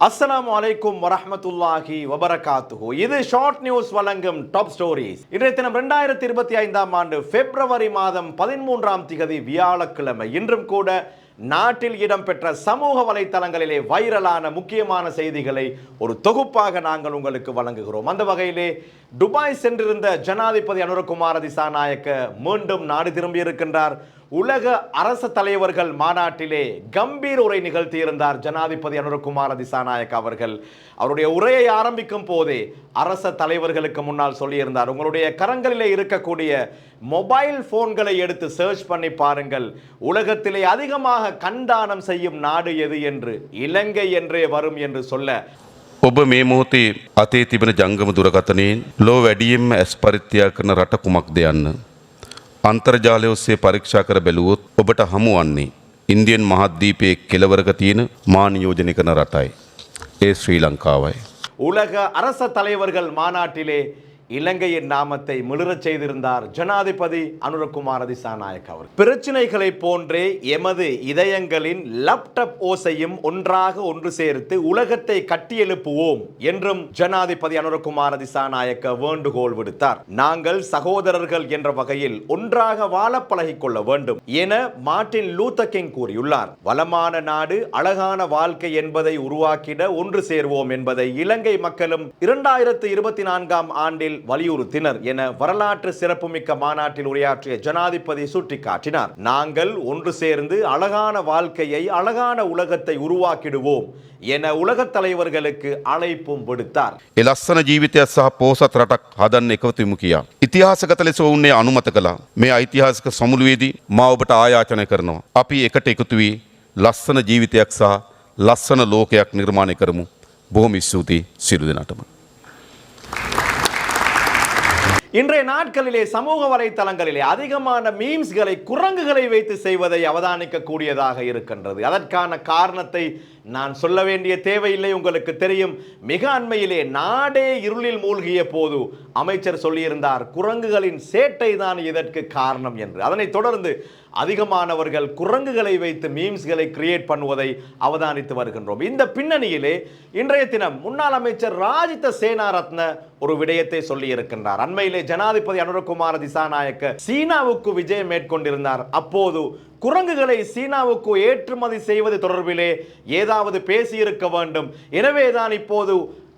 அஸ்ஸலாமு அலைக்கும் வரஹ்மத்துல்லாஹி வபரகாத்துஹு. இது ஷார்ட் நியூஸ் வழங்கும் டாப் ஸ்டோரிஸ். இன்றைய தினம் 2025 ஆண்டு பிப்ரவரி மாதம் 13ஆம் திகதி வியாழக்கிழமை. இன்றும் கூட நாட்டில் இடம்பெற்ற சமூக வலைத்தளங்களிலே வைரலான முக்கியமான செய்திகளை ஒரு தொகுப்பாக நாங்கள் உங்களுக்கு வழங்குகிறோம். அந்த வகையிலே துபாய் சென்றிருந்த ஜனாதிபதி அனுரகுமார திசாநாயக்க மீண்டும் நாடு திரும்பியிருக்கின்றார். உலக அரச தலைவர்கள் மாநாட்டிலே கம்பீர உரை நிகழ்த்தியிருந்தார் ஜனாதிபதி அனுரகுமார திசாநாயக்க அவர்கள். அவருடைய உரையை ஆரம்பிக்கும் போதே அரச தலைவர்களுக்கு முன்னால் சொல்லியிருந்தார், உங்களுடைய கரங்களிலே இருக்கக்கூடிய மொபைல் போன்களை எடுத்து சர்ச் பண்ணி பாருங்கள், உலகத்திலே அதிகமாக கண்தானம் செய்யும் நாடு எது என்று இலங்கை என்றே வரும் என்று சொல்ல, ඔබ මේ මොහොතේ අතේ තිබෙන ජංගම දුරකථනයෙන් ලෝ වැඩියෙන්ම ඇස් පරිත්‍යාග කරන රට කුමක්ද යන්න අන්තර්ජාලය ඔස්සේ පරීක්ෂා කර බැලුවොත් ඔබට හමු වන්නේ ඉන්දියන් මහද්වීපයේ කෙළවරක තියෙන මා නියෝජනය කරන රටයි. ඒ ශ්‍රී ලංකාවයි. உலக அரச தலைவர்கள் மாநாட்டிலே இலங்கையின் நாமத்தை மிளிரச் செய்திருந்தார் ஜனாதிபதி அனுரகுமார திசாநாயக்க அவர். பிரச்சனைகளை போன்றே எமது இதயங்களின் லேப்டாப் ஓசையும் ஒன்றாக ஒன்று சேர்த்து உலகத்தை கட்டியெழுப்புவோம் என்றும் ஜனாதிபதி அனுரகுமார திசாநாயக்க வேண்டுகோள் விடுத்தார். நாங்கள் சகோதரர்கள் என்ற வகையில் ஒன்றாக வாழ பழகிக் கொள்ள வேண்டும் என மார்ட்டின் லூத்தர் கிங் கூறியுள்ளார். வளமான நாடு, அழகான வாழ்க்கை என்பதை உருவாக்கிட ஒன்று சேர்வோம் என்பதை இலங்கை மக்களும் 2024ஆம் ஆண்டில் வலியுறுத்தினர் என வரலாற்று சிறப்புமிக்க மாநாட்டில் உரையாற்றிய ஜனாதிபதி சுட்டிக்காட்டினார். நாங்கள் ஒன்று சேர்ந்து அழகான வாழ்க்கையை, அழகான உலகத்தை உருவாக்கிடுவோம் என உலகத் தலைவர்களுக்கு அழைப்பும் விடுத்தார். ඒ ලස්සන ජීවිතයක් සහ පෝසත් රටක් හදන්න එකතු වෙමු කියා ඉතිහාසගත ලෙස ඔවුන් අනුමත කළා. මේ ඓතිහාසික සමුළුවේදී මා ඔබට ආයාචනා කරනවා. අපි එකට එකතු වී ලස්සන ජීවිතයක් සහ ලස්සන ලෝකයක් නිර්මාණය කරමු. බොහොම ස්තුතියි සියලු දෙනාටම. இன்றைய நாட்களிலே சமூக வலைத்தளங்களிலே அதிகமான மீம்ஸ்களை குரங்குகளை வைத்து செய்வதை அவதானிக்க கூடியதாக இருக்கின்றது. அதற்கான காரணத்தை நான் சொல்ல வேண்டிய தேவையில்லை, உங்களுக்கு தெரியும். மிக அண்மையிலே நாடே இருளில் மூழ்கிய போது அமைச்சர் சொல்லியிருந்தார், குரங்குகளின் சேட்டை தான் இதற்கு காரணம் என்று. அதனைத் தொடர்ந்து அதிகமானவர்கள் குரங்குகளை வைத்து மீம்ஸ்களை கிரியேட் பண்ணுவதை அவதானித்து வருகின்றோம். இந்த பின்னணியிலே இன்றைய தினம் முன்னாள் அமைச்சர் ராஜித சேனாரத்ன ஒரு விடயத்தை சொல்லி இருக்கின்றார். அண்மையிலே ஜனாதிபதி அனுரகுமார திசாநாயக்க சீனாவுக்கு விஜயம் மேற்கொண்டிருந்தார். அப்போது குரங்குகளை சீனாவுக்கு ஏற்றுமதி செய்வது தொடர்பிலே ஏதாவது பேசியிருக்க வேண்டும். எனவேதான் இப்போது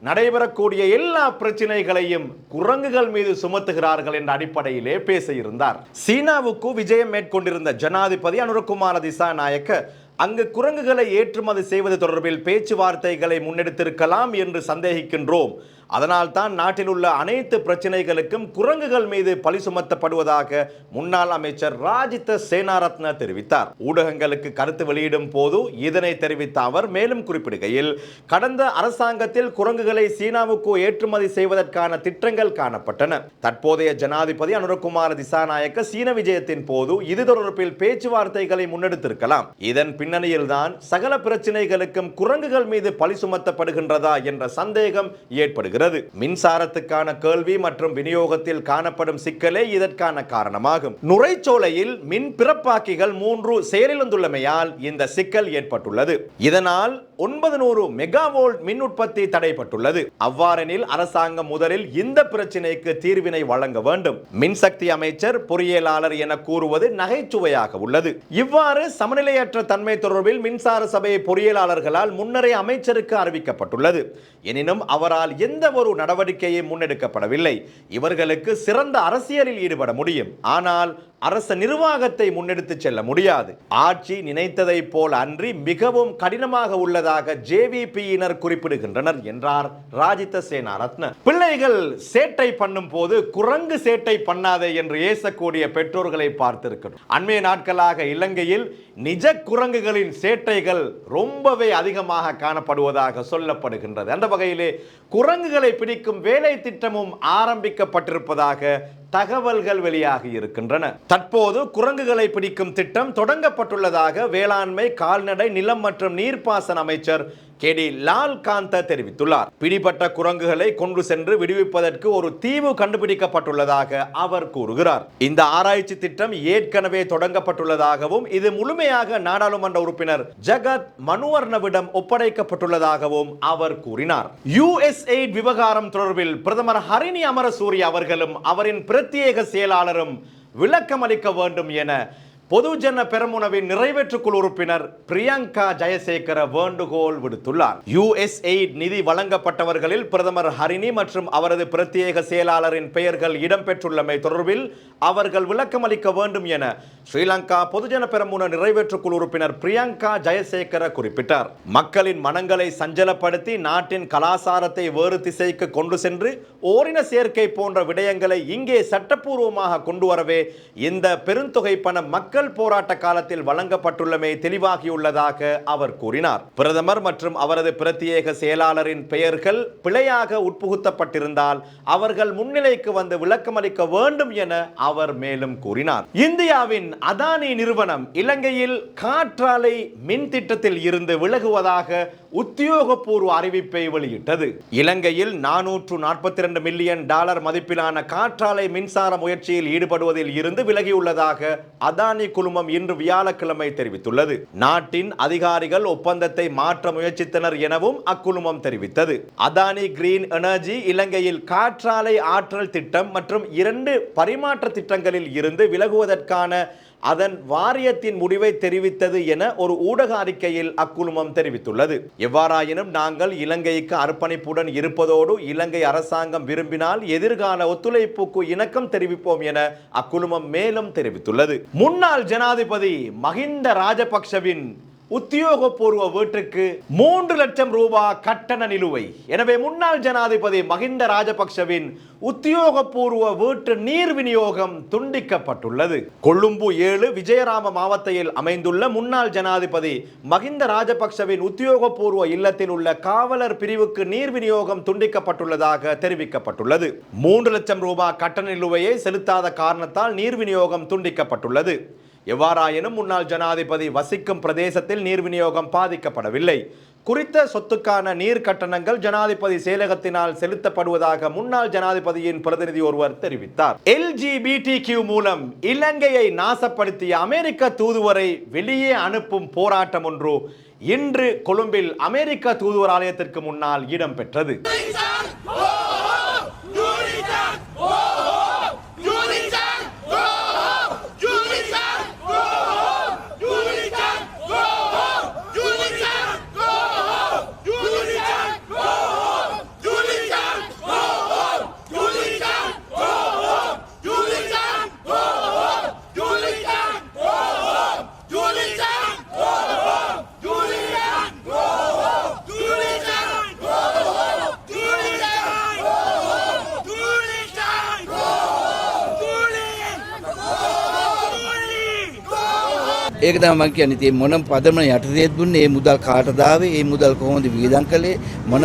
நடைபெறக்கூடிய எல்லா பிரச்சனைகளையும் குரங்குகள் மீது சுமத்துகிறார்கள் என்ற அடிப்படையிலே பேசியிருந்தார். சீனாவுக்கு விஜயம் மேற்கொண்டிருந்த ஜனாதிபதி அனுரகுமார திசாநாயக்க அங்கு குரங்குகளை ஏற்றுமதி செய்வது தொடர்பில் பேச்சுவார்த்தைகளை முன்னெடுத்திருக்கலாம் என்று சந்தேகிக்கின்றோம். அதனால் தான் நாட்டில் உள்ள அனைத்து பிரச்சனைகளுக்கும் குரங்குகள் மீது பழி சுமத்தப்படுவதாக முன்னாள் அமைச்சர் ராஜித சேனாரத்ன தெரிவித்தார். ஊடகங்களுக்கு கருத்து வெளியிடும் போது இதனை தெரிவித்த அவர் மேலும் குறிப்பிடுகையில், கடந்த அரசாங்கத்தில் குரங்குகளை சீனாவுக்கு ஏற்றுமதி செய்வதற்கான திட்டங்கள் காணப்பட்டன. தற்போதைய ஜனாதிபதி அனுரகுமார திசாநாயக்க சீன விஜயத்தின் போது இது தொடர்பில் பேச்சுவார்த்தைகளை முன்னெடுத்திருக்கலாம். இதன் பின்னணியில் தான் சகல பிரச்சனைகளுக்கும் குரங்குகள் மீது பழி சுமத்தப்படுகின்றதா என்ற சந்தேகம் ஏற்படுகிறது. மின்சாரத்துக்கான கேள்வி மற்றும் விநியோகத்தில் காணப்படும் சிக்கலே இதற்கான காரணமாகும். நுரைச்சோலையில் மின் பிறப்பாக்கிகள் 3 செயலிழந்துள்ளமையால் இந்த சிக்கல் ஏற்பட்டுள்ளது. இதனால் 900 மெகாவோல்ட் மின் உற்பத்தி தடைப்பட்டுள்ளது. அவ்வாறெனில் அரசாங்கம் முதலில் இந்த பிரச்சினைக்கு தீர்வினை வழங்க வேண்டும். மின்சக்தி அமைச்சர் பொறியியலாளர் என கூறுவது நகைச்சுவையாக உள்ளது. இவ்வாறு சமநிலையற்ற தன்மை தொடர்பில் மின்சார சபை பொறியியலாளர்களால் முன்னரே அமைச்சருக்கு அறிவிக்கப்பட்டுள்ளது. எனினும் அவரால் எந்த ஒரு நடவடிக்கையும் முன்னெடுக்கப்படவில்லை. இவர்களுக்கு சிறந்த அரசியலில் ஈடுபட முடியும், ஆனால் அரச நிர்வாகத்தை முன்னெடுத்து செல்ல முடியாது. ஆட்சி நினைத்ததை போல் அன்றி மிகவும் கடினமாக உள்ளதாக ஜேவிபியினர் குறிப்பிடுகின்றனர் என்றார் ராஜித சேனாரத்ன. பிள்ளைகள் சேட்டை பண்ணும் போது குரங்கு சேட்டை பண்ணாதே என்று ஏசக்கூடிய பெற்றோர்களை பார்த்திருக்கிறோம். அண்மைய நாட்களாக இலங்கையில் நிஜ குரங்குகளின் சேட்டைகள் ரொம்பவே அதிகமாக காணப்படுவதாக சொல்லப்படுகின்றது. அந்த வகையிலே குரங்குகளை பிடிக்கும் வேலை திட்டமும் ஆரம்பிக்கப்பட்டிருப்பதாக தகவல்கள் வெளியாகி இருக்கின்றன. தற்போது குரங்குகளை பிடிக்கும் திட்டம் தொடங்கப்பட்டுள்ளதாக வேளாண்மை, கால்நடை, நிலம் மற்றும் நீர்ப்பாசன அமைச்சர் கேடி லால்காந்த தெரிவித்துள்ளார். பிடிபட்ட குரங்குகளை கொண்டு சென்று விடுவிப்பதற்கு ஒரு தீவு கண்டுபிடிக்கப்பட்டுள்ளதாக அவர் கூறுகிறார். இந்த ஆராய்ச்சி திட்டம் ஏற்கனவே தொடங்கப்பட்டுள்ளதாகவும் இது முழுமையாக நாடாளுமன்ற உறுப்பினர் ஜகத் மனுவர்ணவிடம் ஒப்படைக்கப்பட்டுள்ளதாகவும் அவர் கூறினார். USAID விவகாரம் தொடர்பில் பிரதமர் ஹரிணி அமரசூரிய அவர்களும் அவரின் பிரத்யேக செயலாளரும் விளக்கம் அளிக்க வேண்டும் என பொதுஜன பெரமுனவின் நிறைவேற்று குழு உறுப்பினர் பிரியங்கா ஜெயசேகர வேண்டுகோள் விடுத்துள்ளார். USAID நிதி வழங்கப்பட்டவர்களில் பிரதமர் ஹரிணி மற்றும் அவரது பிரத்யேக செயலாளரின் பெயர்கள் இடம்பெற்றுள்ளமை தொடர்பில் அவர்கள் விளக்கம் அளிக்க வேண்டும் என ஸ்ரீலங்கா பொதுஜன பெரமுன நிறைவேற்று குழு உறுப்பினர் பிரியங்கா ஜெயசேகர குறிப்பிட்டார். மக்களின் மனங்களை சஞ்சலப்படுத்தி நாட்டின் கலாசாரத்தை வேறு திசைக்கு கொண்டு சென்று ஓரின சேர்க்கை போன்ற விடயங்களை இங்கே சட்டப்பூர்வமாக கொண்டு வரவே இந்த பெருந்தொகை பணம் மக்கள் போராட்ட காலத்தில் வழங்கப்பட்டுள்ளமை தெளிவாகியுள்ளதாக அவர் கூறினார். பிரதமர் மற்றும் அவரது பிரத்யேக செயலாளரின் பெயர்கள் பிழையாக உட்புகுத்தப்பட்டிருந்தால் அவர்கள் முன்னிலைக்கு வந்து விளக்கமளிக்க வேண்டும் என அவர் மேலும் கூறினார். இந்தியாவின் அதானி நிறுவனம் இலங்கையில் காற்றாலை மின் திட்டத்தில் இருந்து விலகுவதாக உத்தியோகபூர்வ அறிவிப்பை வெளியிட்டது. இலங்கையில் $442 மில்லியன் மதிப்பிலான காற்றாலை மின்சார முயற்சியில் ஈடுபடுவதில் இருந்து விலகியுள்ளதாக அதானி குழுமம் இன்று வியாழக்கிழமை தெரிவித்துள்ளது. நாட்டின் அதிகாரிகள் ஒப்பந்தத்தை மாற்ற முயற்சித்தனர் எனவும் அக்குழுமம் தெரிவித்தது. அதானி கிரீன் எனர்ஜி இலங்கையில் காற்றாலை ஆற்றல் திட்டம் மற்றும் 2 பரிமாற்ற திட்டங்களில் இருந்து விலகுவதற்கான அதன் வாரியத்தின் முடிவை தெரிவித்தது என ஒரு ஊடக அறிக்கையில் அக்குழுமம் தெரிவித்துள்ளது. எவ்வாறாயினும் நாங்கள் இலங்கைக்கு அர்ப்பணிப்புடன் இருப்பதோடு இலங்கை அரசாங்கம் விரும்பினால் எதிர்கால ஒத்துழைப்புக்கு இணக்கம் தெரிவிப்போம் என அக்குழுமம் மேலும் தெரிவித்துள்ளது. முன்னாள் ஜனாதிபதி மஹிந்த ராஜபக்ஷவின் உத்தியோகபூர்வ வீட்டுக்கு 3 லட்சம் ரூபாய் கட்டண நிலுவை. எனவே முன்னாள் ஜனாதிபதி மஹிந்த ராஜபக்ஷவின் உத்தியோகபூர்வ வீட்டு நீர் விநியோகம் துண்டிக்கப்பட்டுள்ளது. கொழும்பு 7 விஜயராம மாவட்டத்தில் அமைந்துள்ள முன்னாள் ஜனாதிபதி மஹிந்த ராஜபக்ஷவின் உத்தியோகபூர்வ இல்லத்தில் உள்ள காவலர் பிரிவுக்கு நீர் விநியோகம் துண்டிக்கப்பட்டுள்ளதாக தெரிவிக்கப்பட்டுள்ளது. 3 லட்சம் ரூபாய் கட்டண நிலுவையை செலுத்தாத காரணத்தால் நீர் விநியோகம் துண்டிக்கப்பட்டுள்ளது. எவ்வாறாயினும் முன்னாள் ஜனாதிபதி வசிக்கும் பிரதேசத்தில் நீர் விநியோகம் பாதிக்கப்படவில்லை. குறித்த சொத்துக்கான நீர் கட்டணங்கள் ஜனாதிபதி செயலகத்தினால் செலுத்தப்படுவதாக முன்னாள் ஜனாதிபதியின் பிரதிநிதி ஒருவர் தெரிவித்தார். LGBTQ மூலம் இலங்கையை நாசப்படுத்திய அமெரிக்க தூதுவரை வெளியே அனுப்பும் போராட்டம் ஒன்று இன்று கொழும்பில் அமெரிக்க தூதுவர் ஆலயத்திற்கு முன்னால் இடம்பெற்றது. ඒක තමයි මම කියන්නේ. ඉතින් මොන පදම යටතේත් දුන්නේ මේ මුදල් කාටද ආවේ, මේ මුදල් කොහොමද වියදම් කළේ, මොන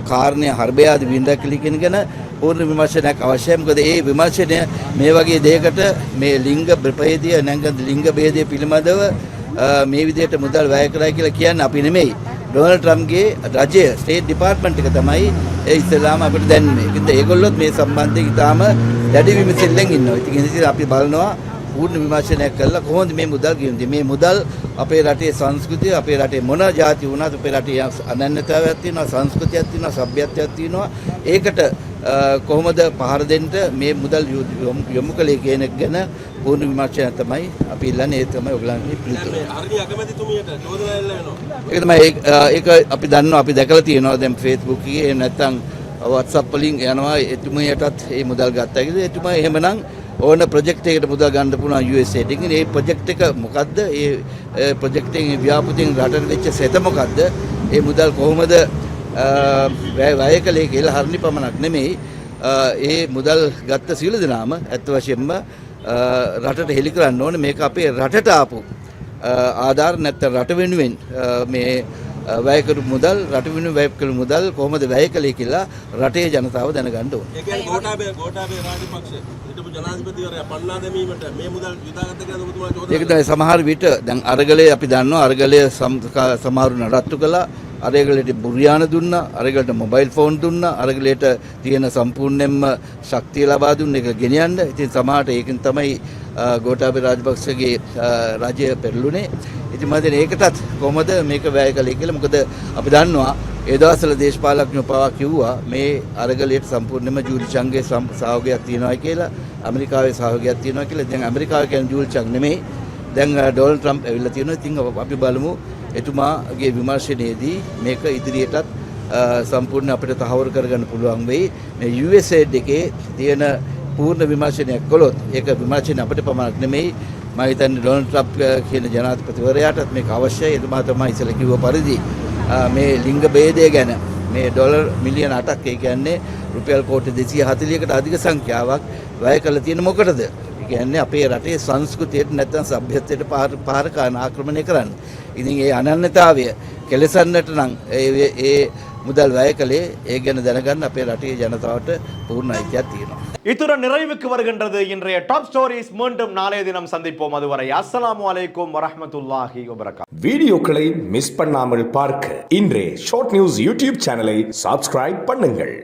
කාරණේ හර්බයාද වින්දා කියන ගැන පූර්ණ විමර්ශනයක් අවශ්‍යයි. මොකද මේ විමර්ශනය මේ වගේ දෙයකට මේ ලිංග ප්‍රභේදය නැත්නම් ලිංග භේදය පිළිබඳව මේ විදිහට මුදල් වැය කරයි කියලා කියන්නේ අපි නෙමෙයි. ඩොනල්ඩ් ට්‍රම්ප්ගේ රජය ස්ටේට් ඩිපාර්ට්මන්ට් එක තමයි ඒ ඉස්සෙල්ලාම අපිට දැන්න්නේ. ඒකද ඒගොල්ලොත් මේ සම්බන්ධයෙන් ඉතාම දැඩි විමසිල්ලෙන් ඉන්නවා. ඉතින් ඒ නිසා අපි බලනවා पूर्ण विमर्शनයක් කරලා කොහොමද මේ මුදල් ගෙවන්නේ. මේ මුදල් අපේ රටේ සංස්කෘතිය, අපේ රටේ මොන જાති වුණත් අපේ රටේ අනන්‍යතාවයක් තියෙනවා, සංස්කෘතියක් තියෙනවා, සભ્યත්වයක් තියෙනවා. ඒකට කොහොමද පහර දෙන්න මේ මුදල් යොමු කළේ කියන එක ගැන पूर्ण විමර්ශනයක් තමයි අපි ඉල්ලන්නේ. ඒ තමයි ඔයගලන්ගේ පිළිතුර. හරිය අගමැතිතුමියට චෝදනා එල්ල වෙනවා. ඒක තමයි ඒක අපි දන්නවා, අපි දැකලා තියෙනවා දැන් Facebook එකේ නැත්නම් WhatsApp වලින් යනවා එතුමියටත් මේ මුදල් ගත්තා කියලා. එතුමා එහෙමනම් ඕන ප්‍රොජෙක්ට් එකකට මුදල් ගන්න පුළුවන් USAID එකෙන්. ඒ ප්‍රොජෙක්ට් එක මොකද්ද? ඒ ප්‍රොජෙක්ට් එකේ ව්‍යාපෘතියෙන් රටට වෙච්ච සෙත මොකද්ද? ඒ මුදල් කොහොමද වැය කළේ කියලා හරිනි පමණක් නෙමෙයි. ඒ මුදල් ගත්ත සියලු දෙනාම ඇත්ත වශයෙන්ම රටට හෙළි කරන්න ඕනේ. මේක අපේ රටට ආපු ආධාර නැත්නම් රට වෙනුවෙන් මේ වැය කරු මුදල්, රට වෙනුවෙන් වැය කළු මුදල් කොහොමද වැය කළේ කියලා රටේ ජනතාව දැනගන්න ඕනේ. ඒ කියන්නේ ගෝඨාභය රාජපක්ෂ හිටපු ජනාධිපතිවරයා පන්නා දැමීමට මේ මුදල් යොදාගත්ත කියලා ඔබතුමා චෝදනා ඒක තමයි සමහර විට දැන් අරගලේ අපි දන්නවා අරගලය සමහරු නඩත්තු කළා අරගලයට බුරියාන දුන්නා අරගලට මොබයිල් ෆෝන් දුන්නා අරගලයට තියෙන සම්පූර්ණයෙන්ම ශක්තිය ලබා දුන්න එක ගෙනියන්න. ඉතින් සමහරට ඒකෙන් තමයි ගෝඨාභය රාජපක්ෂගේ රාජ්‍ය පෙරළුනේ. ඉතින් මම දැන් ඒකටත් කොහොමද මේක වැය කළේ කියලා. මොකද අපි දන්නවා ඒ දවස්වල දේශපාලඥයෝ පවා කිව්වා මේ අරගලයට සම්පූර්ණයෙන්ම ජූලි චංගේ සහයෝගයක් තියෙනවා කියලා ඇමරිකාවේ සහයෝගයක් තියෙනවා කියලා. දැන් ඇමරිකාව කියන්නේ ජූලි චං නෙමෙයි. දැන් ඩොනල්ඩ් ට්‍රම්ප් ඇවිල්ලා තියෙනවා. ඉතින් අපි බලමු එතුමාගේ විමර්ශනයේදී මේක ඉදිරියටත් සම්පූර්ණ අපිට තහවුරු කරගන්න පුළුවන් වෙයි. මේ USAID එකේ තියෙන පූර්ණ විමර්ශනයක් කළොත් ඒක විමර්ශන අපිට පමණක් නෙමෙයි. මම හිතන්නේ ඩොනල්ඩ් ට්‍රම්ප් කියන ජනාධිපතිවරයාටත් මේක අවශ්‍යයි. එතුමා තමයි ඉස්සෙල්ලා කිව්ව පරිදි මේ ලිංග භේදය ගැන මේ ඩොලර් මිලියන 8ක් ඒ කියන්නේ රුපියල් කෝටි 240කට අධික සංඛ්‍යාවක් වැය කළ තියෙන මොකටද? ඒ කියන්නේ අපේ රටේ සංස්කෘතියට නැත්නම් සભ્યත්වයට පාර කරන ආක්‍රමණය කරන්න. ඉතින් ඒ අනන්‍යතාවය කෙලසන්නට නම් ඒ මුදල් වැය කළේ ඒ ගැන දැනගන්න අපේ රටේ ජනතාවට பூர்ண ஐக்கியம் தீரும். இத்துடன் நிறைவுக்கு வருகின்றது இன்றைய டாப் ஸ்டோரிஸ். மீண்டும் நாளைய தினம் சந்திப்போம். அதுவரை அஸ்ஸலாமு அலைக்கும் வரஹ்மத்துல்லாஹி வபரகாத்துஹு. வீடியோக்களை மிஸ் பண்ணாமல் பார்க்க இன்றே ஷார்ட் நியூஸ் யூடியூப் சேனலை சப்ஸ்கிரைப் பண்ணுங்கள்.